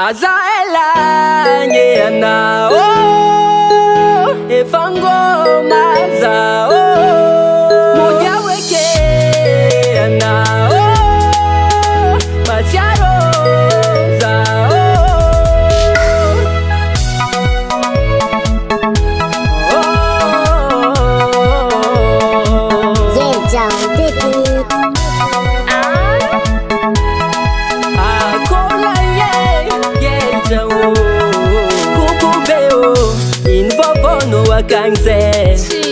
Azaela ngeana efangoma zao moja weke ana macharo zao Kangze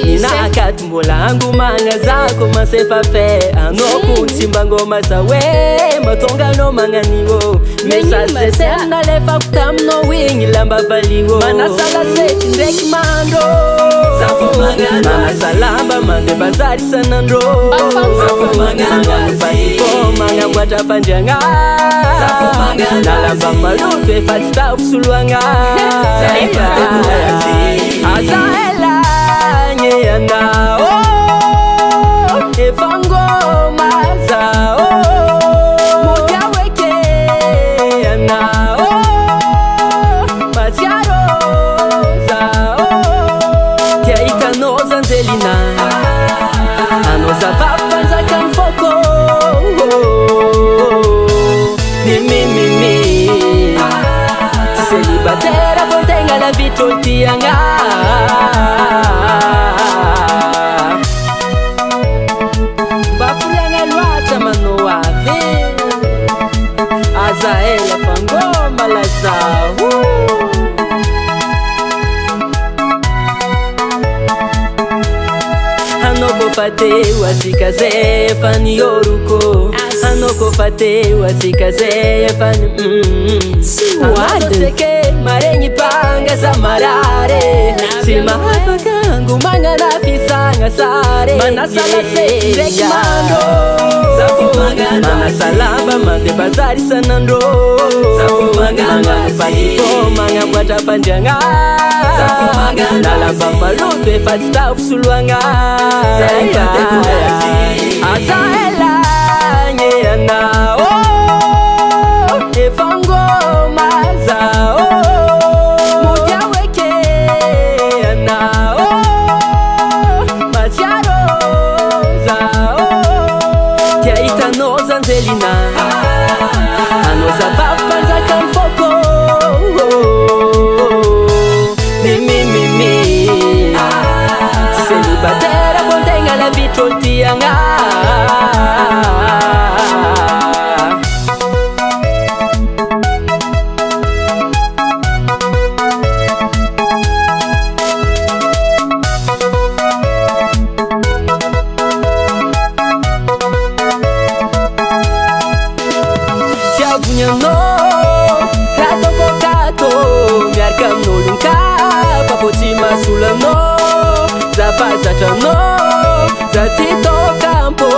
ninakat mulangu manga zako masefa fe anoku simba ngoma sawe matonga no manganiwo mesa sese na lefa kutamno wingi lamba valiwo mana sala se ndek mando safu mangana mana salamba mande bazari sanandro safu mangana pasipo manga mwata panjanga safu mangana nalamba malutu efatsta usulwanga Azaela ngeana efangoma zao moja weke ana macharo zao tiaika noza nzelina anoza vapanza kamfoko mimi celibatera fontenga la vitoltianga bafulanga lwata manoave Azaela fangoma la zao Hanoko fate wasikaze fani yoruko Hanoko fate wasikaze fani Hanoko seke marenyi panga samarare Sima hafakangu manga na fisanga sare Mana sala se reki mando Safu magana Mana salamba mande bazari sanandro Safu magana Mana pasipo manga mwata panjanga Safu magana Nalamba malutu efatsta usulwanga Azaela ngeana efangoma zao moja weke ana macharo zao tiaita noza nzelina anoza vapanza kamfoko mimi celibatera fontenga la vitoltianga Chavunyano kato kato miarkam no lunka papotima sulano zapaza chano zatito campo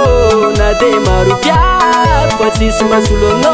na de marupia kwatisima sulono